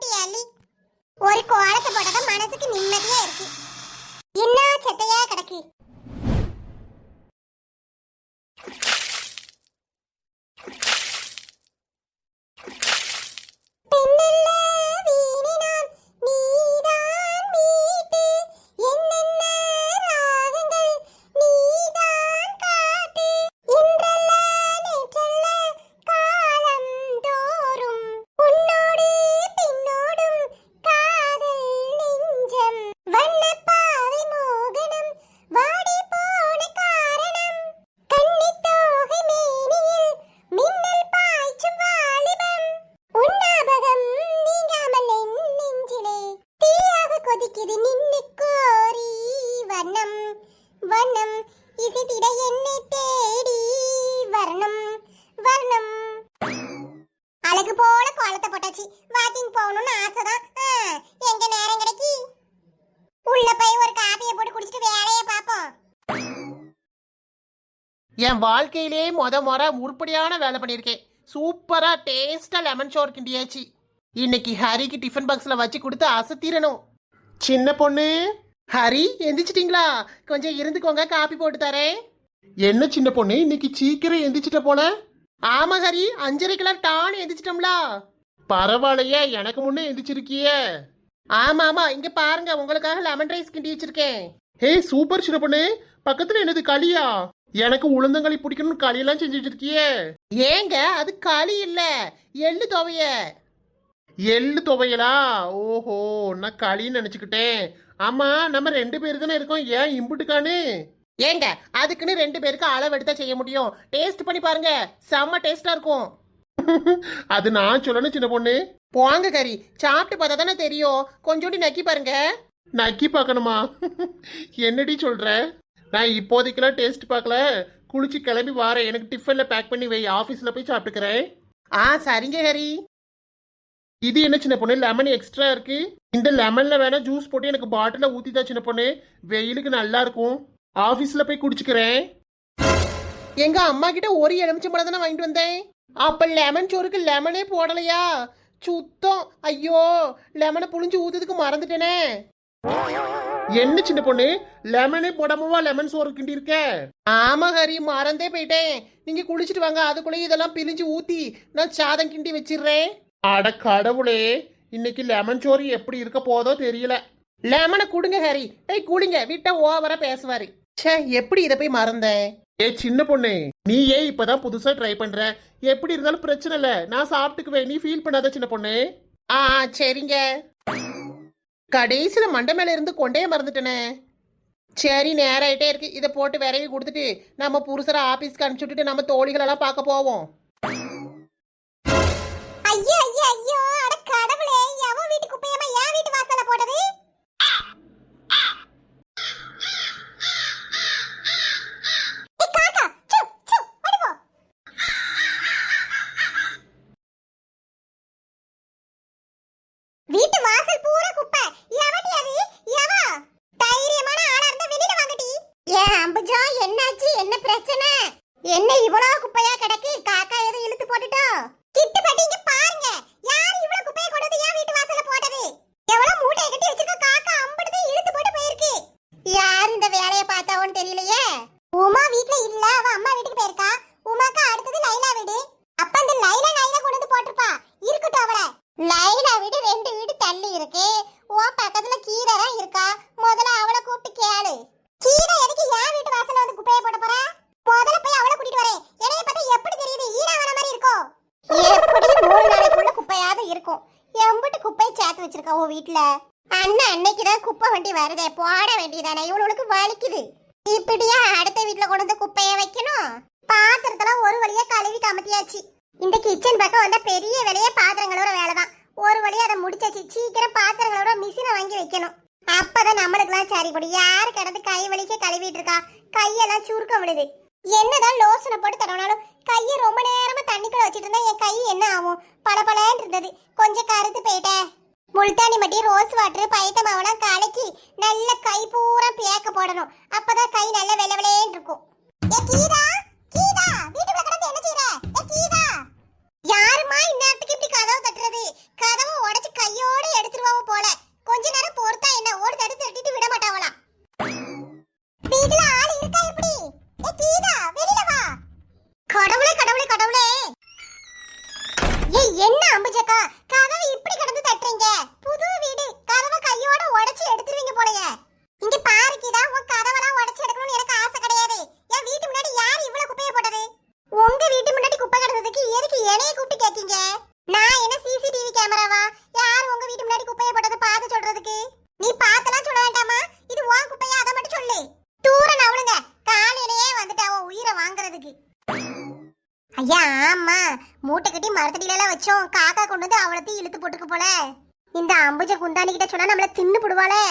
போட்டுட்டு அள்ளி ஒரு கோலத்தை போட்டதான் மனசுக்கு நிம்மதியா இருக்கு. என்ன செத்தையா கிடக்கு. அழகு போல கோலத்தை போட்டாச்சு. வாக்கிங் போகணும்னு ஆசைதான். எங்க நேரம் கிடைக்கி? உள்ள போய் ஒரு காப்பியை போட்டு குடிச்சிட்டு வேலையை பார்ப்போம். என் வாழ்க்கையிலேயே முறை உருப்படியான வேலை பண்ணியிருக்கேன். சூப்பரா டேஸ்டா லெமன் சோறு கிண்டியாச்சு. இன்னைக்கு ஹரிக்கு டிஃபன் பாக்ஸ்ல வச்சு கொடுத்து அசத்திரணும். சின்ன பொண்ணு ஹரி எந்திரிச்சிட்டீங்களா? கொஞ்சம் இருந்துக்கோங்க, காப்பி போட்டு தரேன். என்ன சின்ன பொண்ணு இன்னைக்கு சீக்கிரம் எந்திரிச்சிட்ட போல? ஆமா ஹரி, 5:30 டான் எந்திரிச்சிட்டோம்ல. பரவாயில்லையே, எனக்கு முன்னே எந்திரிச்சிருக்கிய. ஆமா ஆமா, இங்க பாருங்க, உங்களுக்காக லெமன் ரைஸ் கிண்டி வச்சிருக்கேன். ஹே சூப்பர் சின்ன பொண்ணு. பக்கத்துல என்னது களியா? எனக்கு உளுந்தங்களி பிடிக்கணும்னு களியெல்லாம் செஞ்சு வச்சிருக்கிய. ஏங்க அது களி இல்ல, எள்ளு துவைய. எள்ளு துவையலா? ஓஹோ, நான் களின்னு நினைச்சுக்கிட்டேன். ஆமா, நம்ம 2 பேர் தானே இருக்கோம், ஏன் இம்புட்டுக்கானு? ஏங்க அதுக்குன்னு 2 பேருக்கு அளவு எடுத்தா செய்ய முடியும். டேஸ்ட் பண்ணி பாருங்க, செம்ம டேஸ்டா இருக்கும். அது நான் சொல்லணும் சின்ன பொண்ணு. போங்க கறி, சாப்பிட்டு பார்த்தா தானே தெரியும். கொஞ்சோண்டி நக்கி பாருங்க. நக்கி பார்க்கணுமா? என்னடி சொல்ற? நான் இப்போதைக்கெல்லாம் டேஸ்ட் பார்க்கல, குளிச்சு கிளம்பி வாரேன். எனக்கு டிஃபன்ல பேக் பண்ணி வை, ஆபீஸ்ல போய் சாப்பிட்டுக்கிறேன். சரிங்க ஹரி. இது என்ன சின்ன பொண்ணு, லெமன் எக்ஸ்ட்ரா இருக்கு. இந்த லெமன்ல வேணா ஜூஸ் போட்டு எனக்கு பாட்டில ஊத்திதா சின்ன பொண்ணு, வெயிலுக்கு நல்லா இருக்கும். ஆபீஸ்ல போய் குடிச்சுக்கிறேன். எங்க அம்மா கிட்ட ஒரு எலுமிச்சம்பழம் தானே வாங்கிட்டு வந்தேன். அப்ப லெமன் சோறுக்கு லெமனே போடலையா? சுத்தம். ஐயோ, லெமனை புளிஞ்சு ஊத்துறதுக்கு மறந்துட்டேனே. என்ன சின்ன பொண்ணு, லெமனே போடாமவா லெமன் சோறு கிண்டி இருக்க? ஆமா ஹரி, மறந்தே போயிட்டேன். நீங்க குளிச்சுட்டு வாங்க, அதுக்குள்ளேயே இதெல்லாம் பிழிஞ்சு ஊத்தி நான் சாதம் கிண்டி வச்சிடுறேன். அட கடவுளே, இன்னைக்கு லெமன் சோறு எப்படி இருக்க போதோ தெரியல. லெமனை குடுங்க ஹரி. குடிங்க, விட்டா ஓவரா பேசுவாரு. ச்சே, எப்படி இதை போய் மறந்தேன். சின்ன பொண்ணு, நீ ஏன் இப்பதான் புதுசா ட்ரை பண்ற? எப்படி இருந்தாலும் பிரச்சனை இல்ல, நான் சாப்பிட்டுக்குவேன், நீ ஃபீல் பண்ணாத சின்ன பொண்ணு. சரிங்க. கடைசியில மண்டை மேல இருந்து கொண்டே மறந்துட்டேனே. சரி, நேரம் ஆயிட்டே இருக்கு. இதை போட்டு விரைவி கொடுத்துட்டு நம்ம புருஷரை ஆபீஸ்க்கு அனுப்பிச்சு விட்டுட்டு நம்ம தோழிகளெல்லாம் பார்க்க போவோம். ஐயோ ஐயோ ஐயோ, அட கடவுளே, எவன் வீட்டு குப்பையமா என் வீட்டு வாசல்ல போட்டது? வீட்டு வாசல் பூரா குப்பை. எவடி அது? எவா? தைரியமான ஆளா இருந்தா வெளியில வாங்கடி. ஏன் அம்புஜா, என்னாச்சு? என்ன பிரச்சனை? என்ன இவ்வளவு குப்பையா கிடக்கு? காக்கா ஏதோ இழுத்து போட்டுட்டோ? கிட்டு பட்டிங்க பாருங்க, யார் இவ்வளவு குப்பையை கொண்டு வந்து என் வீட்டு வாசல்ல போட்டது? எவ்வளவு மூட்டையை கட்டி வச்சிருக்க, காக்கா அம்படுது இழுத்து போட்டு போயிருக்கு. யார் இந்த வேலையை பார்த்தாவோன்னு தெரியலையே. உமா வீட்ல இல்ல, அவ அம்மா வீட்டுக்கு போயிருக்கா. உமாக்கு அடுத்தது லைலா வீடு. அப்ப அந்த லைலா கொண்டு வந்து போட்டுருப்பா. இருக்கட்டும், அவளை லைலா வீடு 2 வீடு தள்ளி இருக்கு. உன் பக்கத்துல கீரை தான் இருக்கா. முதல்ல அவளை கூப்பிட்டு கேளு. கீரை எதுக்கு என் வீட்டு வாசல்ல வந்து குப்பையை போட போறா? முதல்ல போய் அவளை கூட்டிட்டு வரேன். என்னைய பார்த்தா எப்படி தெரியுது? ஈராவன மாதிரி இருக்கும். எப்படி 3 நாளைக்குள்ள குப்பையாவது இருக்கும். எம்பிட்டு குப்பை சேர்த்து வச்சிருக்கா உன் வீட்டுல? அண்ணன் அன்னைக்குதான் குப்பை வண்டி வருதே, போட வேண்டியதானே? இவளுக்கு வலிக்குது. இப்படியா அடுத்த வீட்டுல கொண்டு வந்து குப்பைய வைக்கணும்? பாத்திரத்தெல்லாம் ஒரு வழியா கழுவி கமத்தியாச்சு. இந்த கிச்சன் பக்கம் வந்தா பெரிய வேலையே பாத்திரங்களோட வேலைதான். ஒரு வழியா அதை முடிச்சாச்சு. சீக்கிரம் பாத்திரங்களோட மிஷினை வாங்கி வைக்கணும். அப்பதான் நம்மளுக்குலாம் சரிபடி. யாரு கிடந்து கை வலிக்க கழுவிட்டு இருக்கா? கையெல்லாம் சுருக்க விடுது. என்னதான் லோசனை போட்டு தடவினாலும் கையை ரொம்ப நேரமா தண்ணிக்குள்ள வச்சிட்டு இருந்தா என் கை என்ன ஆகும்? பளபளன்னு இருந்தது. கொஞ்சம் கருத்து போயிட்டேன். முல்தானி மட்டி, ரோஸ் வாட்டர், பயத்த மாவெல்லாம் கலக்கி நல்ல கை பூரா பேக்க போடணும். அப்பதான் கை நல்ல வெள்ளை வெள்ளையேன்னு இருக்கும். கீதா, கீதா, வீட்டுக்குள்ள கிடந்து என்ன செய்யற? கீதா, யாருமா இந்நேரத்துக்கு இப்படி கதவு தட்டுறது? கதவை உடைச்சு கையோட மூட்டை கட்டி மரத்தடியில எல்லாம் வச்சோம். காக்கா கொண்டு வந்து அவ்வளத்தையும் இழுத்து போட்டுக்க போல. இந்த அம்புஜ குந்தாணி கிட்ட சொன்னா நம்மள தின்னு போடுவாளே.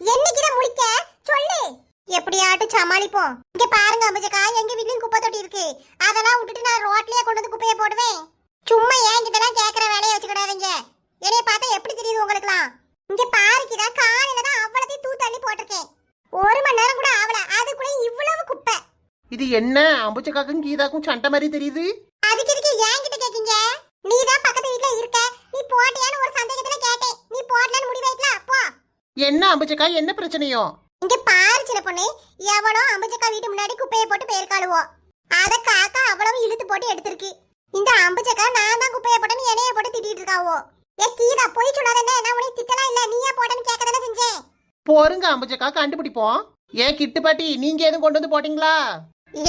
என்னைக்குதான் முழிக்க சொல்லு, எப்படியாட்டும் சமாளிப்போம். இங்க பாருங்க அம்புஜக்கா, எங்க வீட்லயும் குப்பை தொட்டி இருக்கு. அதெல்லாம் விட்டுட்டு நான் ரோட்லயே கொண்டு வந்து குப்பையை போடுவேன். சும்மா ஏன் கிட்டலாம் கேட்கற வேலையை வச்சுக்கிடாதீங்க. என்னைய பார்த்தா எப்படி தெரியுது உங்களுக்குலாம்? இங்க பாருக்கிதா, காலையில தான் அவ்வளத்தையும் தூத்தள்ளி போட்டிருக்கேன். 1 மணி நேரம் கூட ஆகல, அதுக்குள்ள இவ்வளவு குப்பை. இது என்ன அம்புச்சக்காக்கும் கீதாக்கும் சண்டை மாதிரி தெரியுது? அதுக்கு இதுக்கு ஏன் கிட்ட கேக்கீங்க? நீ தான் பக்கத்து வீட்ல இருக்க, நீ போட்டியான்னு ஒரு சந்தேகத்துல கேட்டேன். நீ போடலன்னு முடிவாயிட்டல, போ. என்ன அம்புச்சக்கா, என்ன பிரச்சனையோ? இங்க பாரு சின்ன பொண்ணு, எவனோ அம்புஜக்கா வீட்டு முன்னாடி குப்பையை போட்டு பேர்க்காளுவோ. அத காக்கா அவ்வளவு இழுத்து போட்டு எடுத்திருக்கு. இந்த அம்புஜக்கா நான் தான் குப்பையை போட்டேன்னு என்னைய போட்டு திட்டிட்டு இருக்காவோ. ஏ கீதா, போய் சொல்லாத. என்ன நான் உனக்கு திட்டலாம் இல்ல, நீயா போட்டேன்னு கேட்க தானே செஞ்சேன். போருங்க அம்புச்சக்கா, கண்டுபிடிப்போம். ஏன் கிட்டு பாட்டி, நீங்க எதுவும் கொண்டு வந்து போட்டீங்களா?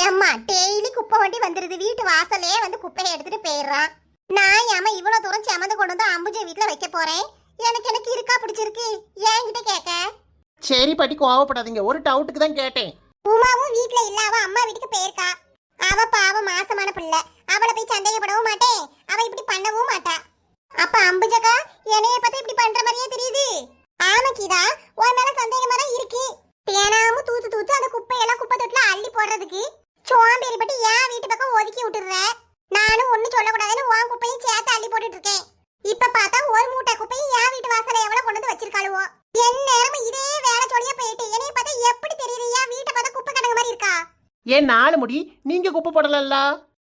ஏம்மா, டெய்லி குப்பை வண்டி வந்துருது, வீட்டு வாசலே வந்து குப்பையை எடுத்துட்டு போயிடுறான். நான் ஏமா இவ்வளவு தூரம் செமந்து கொண்டு வந்து அம்புஜ வீட்டுல வைக்க போறேன்? எனக்கு இருக்கா பிடிச்சிருக்கு, என்கிட்ட கேட்க. சரி பாட்டி, கோவப்படாதீங்க, ஒரு டவுட்டுக்கு தான் கேட்டேன். உமாவும் வீட்டுல இல்ல, அவ அம்மா வீட்டுக்கு போயிருக்கா. அவ பாவம் மாசமான பிள்ளை, அவளை போய் சந்தேகப்படவும் மாட்டேன், அவ இப்படி பண்ணவும் மாட்டா. அப்ப அம்புஜக்கா என்னைய பார்த்து இப்படி பண்ற மாதிரியே தெரியுது. ஆமா கீதா, உன் மேல சந்தேகமா தான் இருக்கு. தேனாம தூத்து அந்த குப்பையெல்லாம் குப்பை தொட்டில அள்ளி போடுறதுக்கு சோம்பேறி பட்டு என் வீட்டு பக்கம் ஒதுக்கி விட்டுடுற. நானும் ஒண்ணு சொல்லக்கூடாதுன்னு உன் குப்பையும் சேர்த்து அள்ளி போட்டுட்டு இருக்கேன். இப்ப பார்த்தா ஒரு மூட்டை குப்பையும் என் வீட்டு வாசல எவ்வளவு கொண்டு வந்து வச்சிருக்காளுவோ. என் நேரமும் இதே வேலை சொல்லியே போயிட்டு என்னைய பார்த்தா எப்படி தெரியுது? என் வீட்டை பார்த்தா குப்பை கடங்க மாதிரி இருக்கா? ஏன் 4 முடி, நீங்க குப்பை போடல?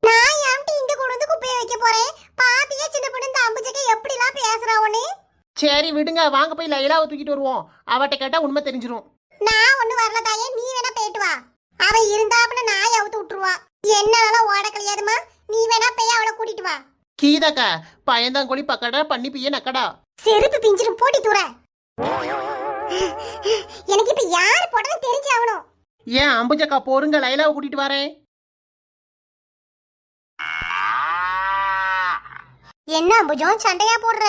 நான் ஏன்ட்டு இங்க கொண்டு வந்து குப்பையை வைக்க போறேன்? பாத்தியே சின்ன பொண்ணு இந்த அம்புஜக்கை எப்படி எல்லாம் பேசுறாவனு. சரி விடுங்க, வாங்க போய் லைலாவை தூக்கிட்டு வருவோம். அவட்ட கேட்டா உண்மை தெரிஞ்சிரும். நான் ஒண்ணு வரல தாயே, நீ வேணா போயிட்டு வா. அவ இருந்தாப்புல நாய் அவுத்து விட்டுருவா. என்னால ஓட கிடையாதுமா, நீ வேணா போய் அவளை கூட்டிட்டு வா. கீதாக்கா, பயந்தாங்கொழி பக்கடா பண்ணி பிய நக்கடா. செருப்பு பிஞ்சிரும், போட்டி தூர. எனக்கு இப்ப யாரு போட்டதுன்னு தெரிஞ்சு ஆகணும். ஏன் அம்புஜக்கா, போருங்க, லைலாவை கூட்டிட்டு வரேன். என்ன அம்புஜம் சண்டையா போடுற?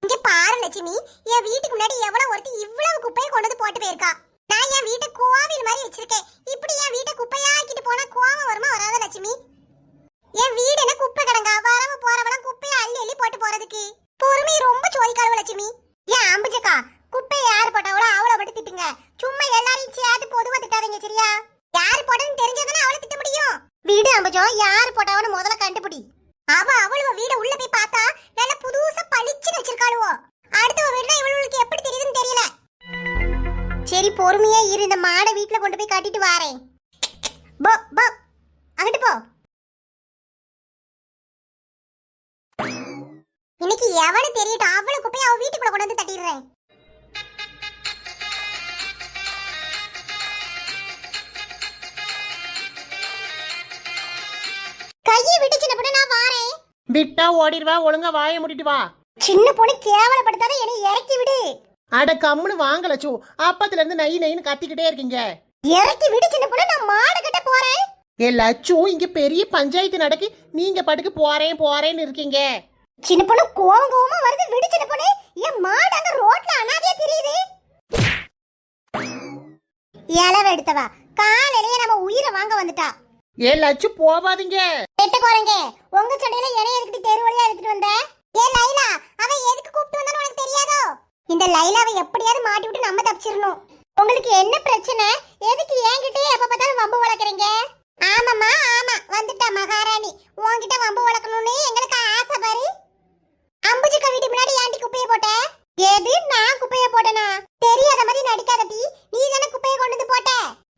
இங்க பாரு லட்சுமி, என் வீட்டுக்கு முன்னாடி எவ்வளவு ஒருத்தி இவ்வளவு குப்பையை கொண்டு வந்து போட்டு போயிருக்கா. நான் என் வீட்டை கோவில் மாதிரி வச்சிருக்கேன். இப்படி என் வீட்டை குப்பையா ஆக்கிட்டு போனா கோவம் வருமா வராத லட்சுமி? என் வீடு என்ன குப்பை கடங்கா? வரவ போறவெல்லாம் குப்பையை அள்ளி அள்ளி போட்டு போறதுக்கு பொறுமை ரொம்ப சோதிக்காளவ லட்சுமி. ஏன் அம்புஜக்கா, குப்பையை யாரு போட்டாவளோ அவளை மட்டும் திட்டுங்க. சும்மா எல்லாரையும் சேர்த்து பொதுவா திட்டாதீங்க, சரியா? யாரு போட்டதுன்னு தெரிஞ்சதுன்னா அவளை திட்ட முடியும். வீடு அம்புஜம் யாரு போட்டாவன்னு முதல்ல கண்டுபிடி. அவளுவ வீட உள்ள போய் பார்த்தா நல்ல புதுசா பளிச்சு வச்சிருக்காளுவோ. அடுத்த வீடுனா இவளுக்கு எப்படி தெரியுதுன்னு தெரியல. சரி பொறுமையா இரு, இந்த மாடை வீட்டுல கொண்டு போய் கட்டிட்டு வாரேன். போ போ, அங்கிட்டு போ. இன்னைக்கு எவனு தெரியட்டும், அவளை குப்பையை அவ வீட்டுக்குள்ள கொண்டு வந்து தட்டிடுறேன். கையை விட்டு சின்ன பொண்ணு, நான் வாரேன். விட்டா ஓடிடுவா, ஒழுங்கா வாயை மூடிட்டு வா. சின்ன பொண்ணு கேவலப்படுத்தாத, என்னை இறக்கி விடு. அட கம்முன்னு வாங்க லட்சு, அப்பத்துல இருந்து நை நைன்னு கத்திக்கிட்டே இருக்கீங்க. இறக்கி விடு சின்ன பொண்ணு, நான் மாடு கட்ட போறேன். ஏ லட்சு, இங்க பெரிய பஞ்சாயத்து நடக்கு, நீங்க பாட்டுக்கு போறேன்னு இருக்கீங்க. சின்ன பொண்ணு கோவமா வருது, விடு சின்ன பொண்ணு. என் மாடு அங்க ரோட்ல அனாதையா தெரியுது. இளவ எடுத்தவா, காலையிலேயே நம்ம உயிரை வாங்க வந்துட்டா. ஏ லட்சு, போவாதீங்க. எட்ட போறேங்க, உங்க சண்டையில என்னை எதுக்கிட்டு தெரு வழியா எடுத்துட்டு வந்த? ஏ லைலா, அவ எதுக்கு கூப்பிட்டு வந்தான்னு உனக்கு தெரியாதோ? இந்த லைலாவை எப்படியாவது மாட்டி விட்டு நம்ம தப்பிச்சிடணும். உங்களுக்கு என்ன பிரச்சனை? எதுக்கு என்கிட்டயே எப்ப பார்த்தாலும் வம்பு வளர்க்குறீங்க? ஆமாம்மா ஆமா, வந்துட்டா மகாராணி. உன்கிட்ட வம்பு வளர்க்கணும்னு எங்களுக்கு ஆசை பாரு. அம்புஜக்கா வீட்டு முன்னாடி ஏன்டி குப்பையை போட்ட? எது, நான் குப்பையை போட்டேனா? தெரியாத மாதிரி நடிக்காதடி, நீ தானே குப்பையை கொண்டு வந்து போட்ட.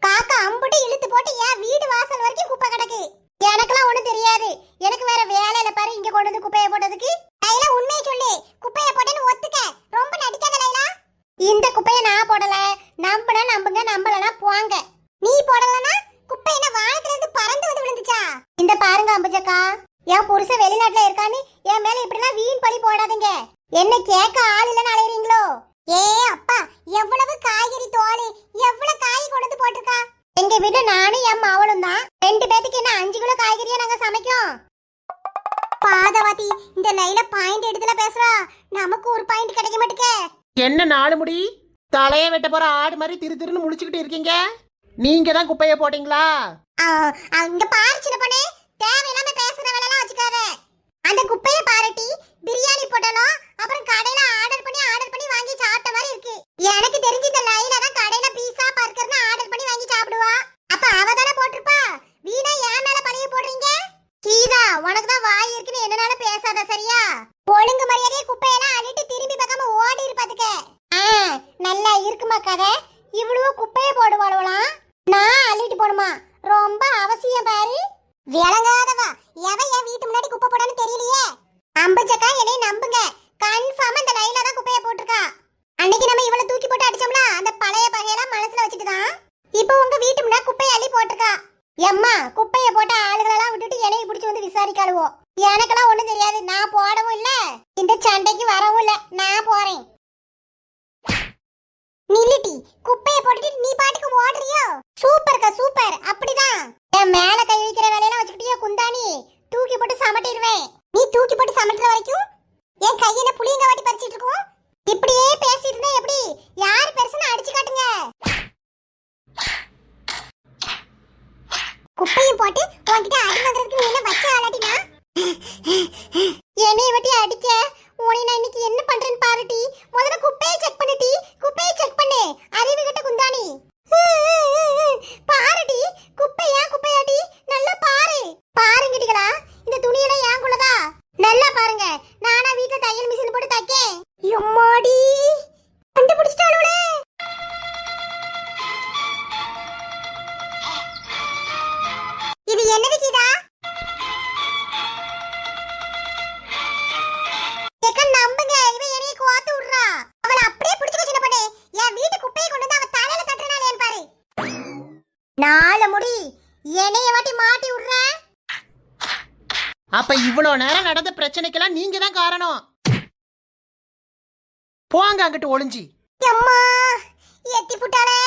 காக்கா அம்புட்டு இழுத்து போட்டு என் வீடு வாசல் வரைக்கும் குப்பை கிடக்கு. எனக்கெல்லாம் ஒண்ணும் தெரியாது, எனக்கு வேற வேலையில பாரு இங்க கொண்டு வந்து குப்பையை போட்டதுக்கு. லைலா, உண்மையை சொல்லு, குப்பையை போட்டேன்னு ஒத்துக்க, ரொம்ப நடிக்காத லைலா. இந்த குப்பையை நான் போடல, நம்புனா நம்புங்க, நம்பலனா போங்க. நீ போடலனா குப்பை என்ன வானத்துல இருந்து பறந்து வந்து விழுந்துச்சா? இந்த பாருங்க அம்புஜக்கா, என் புருஷன் வெளிநாட்டுல இருக்கான்னு என் மேல இப்படிலாம் வீண் பழி போடாதீங்க. என்ன கேட்க ஆள் இல்லைன்னு அலையறீங்களோ? ஏ அப்பா, எவ்வளவு காய்கறி தோல், எவ்வளவு காய் கொண்டு வந்து போட்டிருக்கா. எங்க வீட்டுல நானும் என் மாவளும் தான், 2 பேத்துக்கு என்ன 5 கிலோ காய்கறியா நாங்க சமைக்கும். பாதவாதி, இந்த லைல பாயிண்ட் எடுத்துல பேசுறா, நமக்கு ஒரு பாயிண்ட் கிடைக்க மாட்டேங்க. என்ன 4 முடி, தலைய வெட்ட போற ஆடு மாதிரி திருன்னு முழிச்சுக்கிட்டு இருக்கீங்க. நீங்க தான் குப்பையை போட்டீங்களா? அங்க பாரு சின்ன பொண்ணே, தேவையில்லாம பேசுற வேலைலாம் வச்சுக்காத. அந்த குப்பையை பாருட்டி, பிரியாணி போட்டாலும் அப்புறம் கடையில ஆர்டர் பண்ணி வாங்கி சாப்பிட்ட மாதிரி இருக்கு. எனக்கு தெரிஞ்சு இந்த லைல தான் கடையில பீஸா பர்கர்னு ஆர்டர் பண்ணி வாங்கி சாப்பிடுவா. அப்ப அவ தானே போட்டிருப்பா. வீணா ஏன் மேல பழிய போடுறீங்க? கீதா, உனக்கு தான் வாய் இருக்குன்னு என்னனால பேசாத சரியா? ஒழுங்கு மரியாதையே குப்பையெல்லாம் அள்ளிட்டு திரும்பி பார்க்காம ஓடி இருப்பாதுக்க. நல்லா இருக்குமா கதை? இவ்வளவு குப்பையை போடுவாளுவலாம், நான் அள்ளிட்டு போடுமா? ரொம்ப அவசியம் பாரு. விளங்காதவா, எவன் என் வீட்டு முன்னாடி குப்பை போடான்னு தெரியலையே. அம்பச்சக்கா என்னை நம்புங்க, கன்ஃபார்மா இந்த லைல தான் குப்பையை போட்டிருக்கா. அன்னைக்கு நம்ம இவளை தூக்கி போட்டு அடிச்சோம்ல, அந்த பழைய பகையெல்லாம் மனசுல வச்சுட்டு தான் இப்போ உங்க வீட்டு முன்னாடி குப்பையை அள்ளி போட்டிருக்கா. எம்மா, குப்பையை போட்ட ஆளுகளெல்லாம் விட்டுட்டு என்னைய பிடிச்சி வந்து விசாரிக்காளுவோ. எனக்கெல்லாம் ஒண்ணும் தெரியாது, நான் போடவும் இல்ல, இந்த சண்டைக்கு வரவும் இல்ல, நான் போறேன். நில்லுட்டி, குப்பையை போட்டுட்டு நீ பாட்டுக்கு ஓடுறியோ? சூப்பர்க்கா சூப்பர், அப்படிதான். என் மேல கை வைக்கிற வேலையெல்லாம் வச்சுக்கிட்டியோ குந்தாணி, தூக்கி போட்டு சமட்டிடுவேன். நீ தூக்கி போட்டு சமட்டுற வரைக்கும் என் கையில புளியங்க வாட்டி பறிச்சிட்டு இருக்கும். இப்படியே பேசிட்டு இருந்தா எப்படி? யார் பெருசுன்னு அடிச்சு காட்டுங்க. குப்பையும் போட்டு உன்கிட்ட அடி வாங்குறதுக்கு நீ என்ன வச்ச ஆளாட்டினா? என்னைய வட்டி அடிக்க உன்னை நான் இன்னைக்கு என்ன பண்றேன்னு பாருட்டி. முதல்ல குப்பையை செக் பண்ணுட்டி, குப்பையை செக் பண்ணு. அறிவு கட்ட குந்தாணி பாருடி, குப்பையா குப்பையாடி, நல்லா பாரு. பாருங்கடிகளா, இந்த துணியெல்லாம் ஏங்குள்ளதா? நல்லா பாருங்க, நானா வீட்டுல தையல் மிஷின் போட்டு தைக்கேன். எம்மாடி, கண்டுபிடிச்சிட்டாளே. இது என்னது கீதா? ஏக்க நம்புங்க, இவ என்னைய கோத்து விடுறா. அவள அப்படியே பிடிச்சுக்க சின்ன பண்ணே. என் வீட்டு குப்பையை கொண்டு வந்து அவ தலையில தட்டறனாலேன்னு பாரு. நாள முடி என்னைய வாட்டி மாட்டி விடுற. அப்ப இவ்வளவு நேரம் நடந்த பிரச்சனைக்கெல்லாம் நீங்க தான் காரணம். போங்க அங்கிட்டு ஒளிஞ்சி. அம்மா, எத்தி புட்டாளே.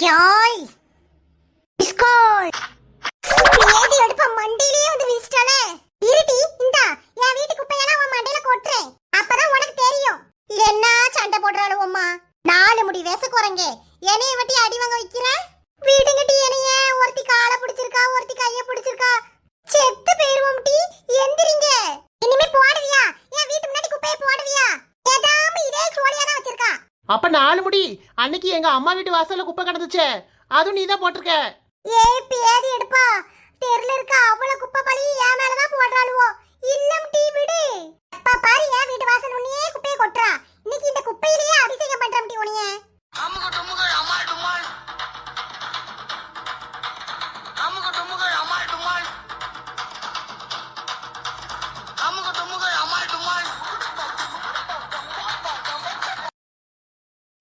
ஜாய் ஸ்கோல் ஏடி எடுப்ப மண்டியிலே வந்து வீசிட்டாளே. இருடி, இந்தா என் வீட்டு குப்பையெல்லாம் உன் மண்டையில கொட்டுறேன், அப்பதான் உனக்கு தெரியும். என்ன சண்டை போடுறாளு அம்மா? நாலு முடி வேச குறங்க என்னைய வட்டி அடி வாங்க வைக்கிற. வீடுங்கட்டி என்னைய ஒருத்தி காலை பிடிச்சிருக்கா, ஒருத்தி கைய பிடிச்சிருக்கா. செத்து போயிருவோம் டி, எந்திரிங்க. இனிமே போடுவியா? என் வீட்டு முன்னாடி குப்பையை போடுவியா? ஏதாம இதே சோழியா தான் வச்சிருக்கா. அப்ப 4 முடி, அன்னைக்கு எங்க அம்மா வீட்டு வாசல்ல குப்பை கிடந்துச்சே, அதுவும் நீ தான் போட்டிருக்க. ஏய் பேதி எடுப்பா, தெருல இருக்க அவ்வளவு குப்பை பழி என் மேலதான் போடுறாளுவோ. இல்லம் டீ விடு. அப்பா பாரு, என் வீட்டு வாசல் முன்னே குப்பையை கொட்டுறா. இன்னைக்கு இந்த குப்பையிலேயே அபிஷேகம் பண்றோம் டி உனிய. அமுக டுமுக அமால் டுமால், அமுக டுமுக அமால் டுமால், அமுக டுமுக அமால் டுமால்.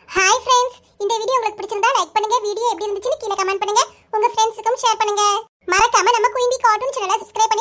ஹாய் ஃப்ரெண்ட்ஸ், இந்த வீடியோ உங்களுக்கு பிடிச்சிருந்தா லைக் பண்ணுங்க, வீடியோ எப்படி இருந்துச்சுன்னு கீழே கமெண்ட் பண்ணுங்க, உங்க ஃப்ரெண்ட்ஸுக்கும் ஷேர் பண்ணுங்க. மறக்காம நம்ம குயின்பி கார்ட்டூன் சேனலை சப்ஸ்கிரைப்